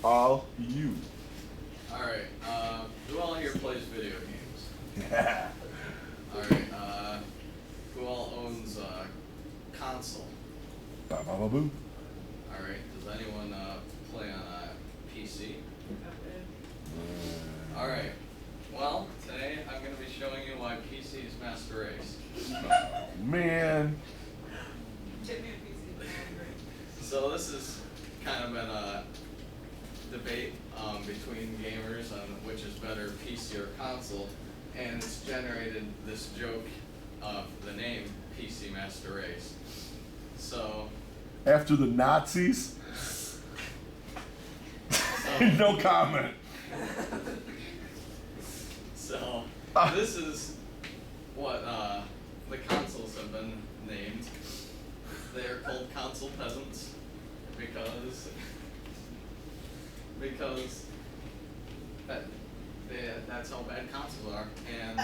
All you. Alright, who all here plays video games? Yeah. Alright, who all owns a console? Ba ba ba boo. Alright, does anyone play on a PC? Alright, well, today I'm going to be showing you why PC's master race. Man. So this has kind of been a debate between gamers on which is better, PC or console, and it's generated this joke of the name PC Master Race. So, After the Nazis? No comment. so this is what the consoles have been named. They are called console peasants because that's how bad consoles are. And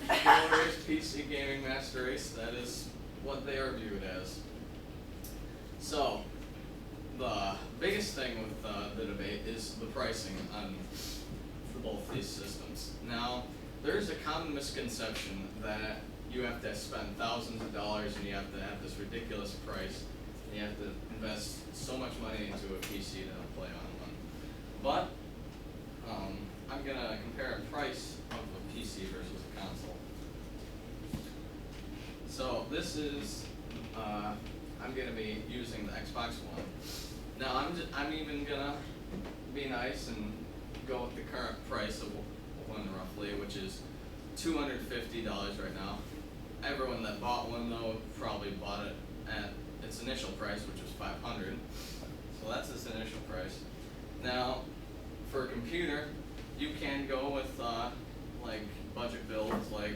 Glorious PC Gaming Master Race, that is what they are viewed as. So, the biggest thing with the debate is the pricing on both these systems. Now, there's a common misconception that you have to spend thousands of dollars and you have to have this ridiculous price and you have to invest so much money into a PC to play on one. But I'm going to compare a price of a PC versus a console. So this is, I'm going to be using the Xbox One. Now I'm even going to be nice and go with the current price of one roughly, which is $250 right now. Everyone that bought one though probably bought it at its initial price, which was $500. So that's its initial price. Now, for a computer, you can go with like budget builds like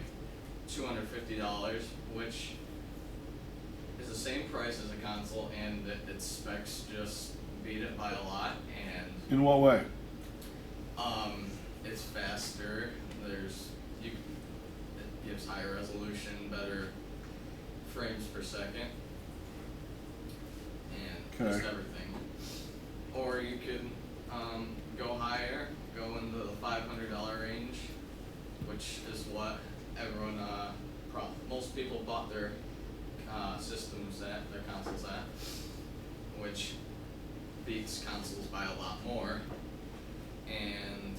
$250, which is the same price as a console, and its specs just beat it by a lot. And In what way? it's faster. It gives higher resolution, better frames per second, and just Okay. everything. Or you could go higher, go into the $500 range, which is what everyone, most people bought their systems at, their consoles at, which beats consoles by a lot more. And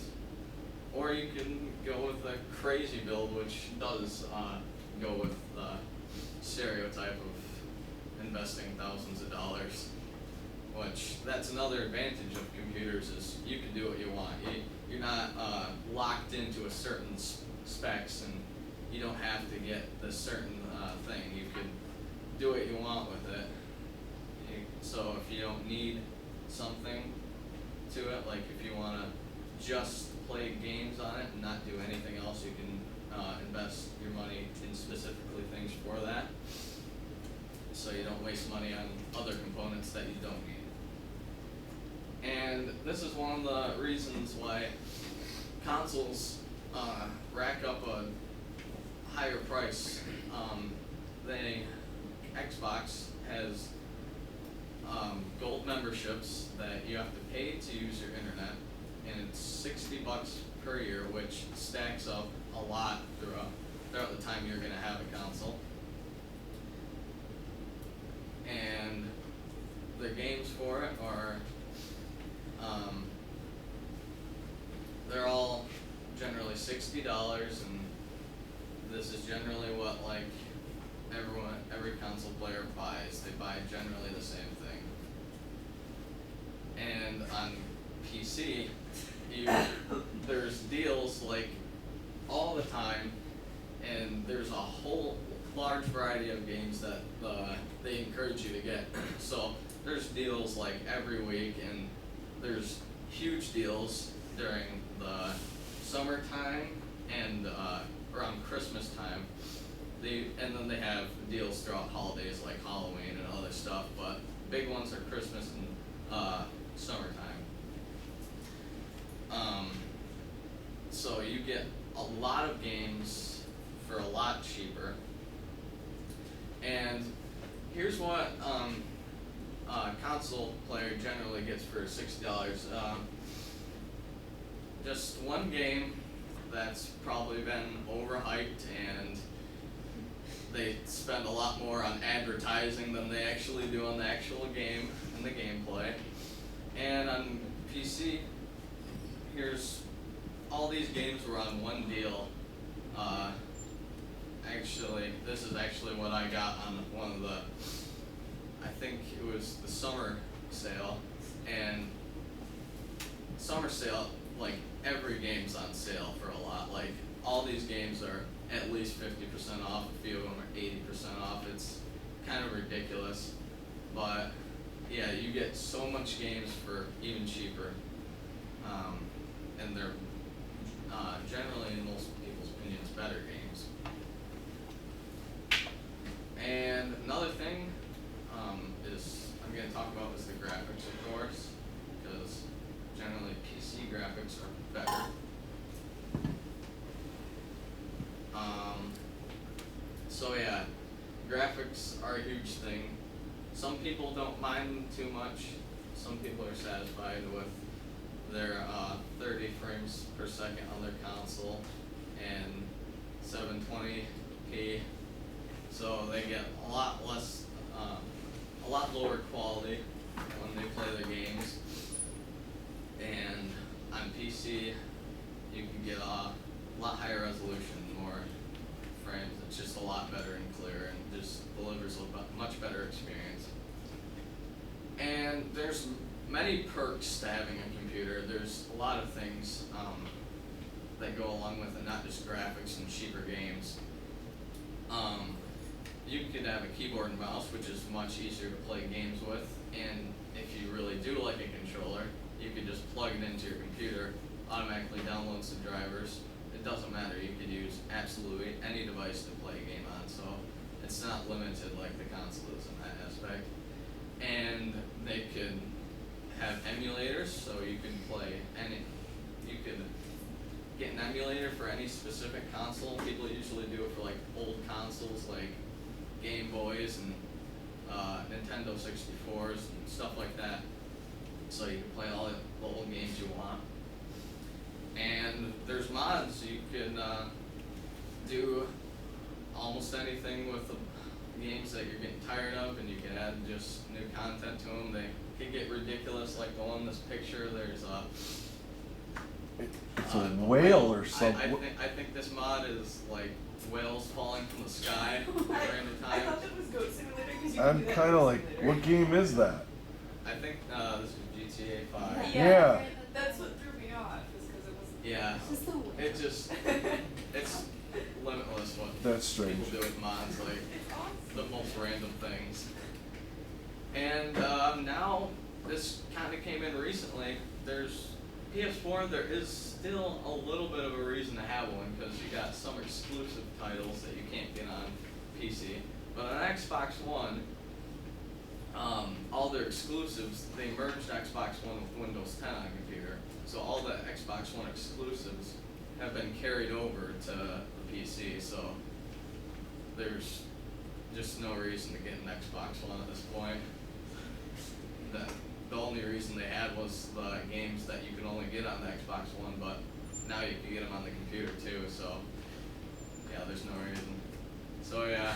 or you can go with a crazy build, which does go with the stereotype of investing thousands of dollars. Which that's another advantage of computers is you can do what you want. You're not locked into a certain specs, and you don't have to get the certain thing. You can do what you want with it. So if you don't need something to it, like if you want to just play games on it and not do anything else, you can invest your money in specifically things for that, so you don't waste money on other components that you don't need. And this is one of the reasons why consoles rack up a higher price. Xbox has gold memberships that you have to pay to use your internet, and it's $60 per year, which stacks up a lot throughout the time you're going to have a console. And the games for it are, they're all generally $60, and this is generally what like every console player buys. They buy generally the same thing. And on PC, there's deals like all the time, and there's a whole large variety of games that they encourage you to get. So there's deals like every week, and there's huge deals during the summertime and around Christmas time. And then they have deals throughout holidays like Halloween and other stuff, but big ones are Christmas and summertime. So you get a lot of games for a lot cheaper. And here's what console player generally gets for $60. Just one game that's probably been overhyped, and they spend a lot more on advertising than they actually do on the actual game and the gameplay. And on PC, here's all these games were on one deal. Actually, this is actually what I got on one of the, I think it was the summer sale, and summer sale, like every game's on sale for a lot. Like all these games are at least 50% off, a few of them are 80% off. It's kind of ridiculous, but yeah, you get so much games for even cheaper, and they're generally, in most people's opinions, better games. And another thing is I'm going to talk about is the graphics, of course, because generally PC graphics are better. So yeah, graphics are a huge thing. Some people don't mind them too much. Some people are satisfied with their 30 frames per second on their console and 720p. So they get a lot less, a lot lower quality when they play their games. And on PC, you can get a lot higher resolution, more frames. It's just a lot better and clearer, and just delivers a much better experience. And there's many perks to having a computer. There's a lot of things that go along with it, not just graphics and cheaper games. You could have a keyboard and mouse, which is much easier to play games with, and if you really do like a controller, you could just plug it into your computer, automatically downloads the drivers. It doesn't matter, you could use absolutely any device to play a game on, so it's not limited like the console is in that aspect. And they could have emulators, so you can play you could get an emulator for any specific console. People usually do it for like old consoles like Game Boys and Nintendo 64s and stuff like that. So you can play all the old games you want. And there's mods. You can do almost anything with the games that you're getting tired of, and you can add just new content to them. They can get ridiculous, like the one in this picture. There's It's a whale or something. I think this mod is like whales falling from the sky at random I times. thought that was Goat Simulator because you I'm can do that kind of in like, Simulator. what game is that? I think this is GTA 5. Yeah. That's what threw me off, is because it wasn't. Yeah. It's just the way. It just, it's limitless what That's strange. people do with mods, like It's awesome. the most random things. And now, this kind of came in recently, there's PS4, there is still a little bit of a reason to have one, because you got some exclusive titles that you can't get on PC. But on Xbox One, all their exclusives, they merged Xbox One with Windows 10 on computer. So all the Xbox One exclusives have been carried over to the PC, so there's just no reason to get an Xbox One at this point. The only reason they had was the games that you can only get on the Xbox One, but now you can get them on the computer too, so yeah, there's no reason. So yeah,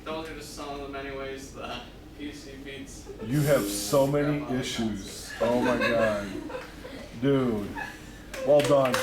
those are just some of the many ways the PC beats. You have so many issues. Oh my god. Dude. Well done.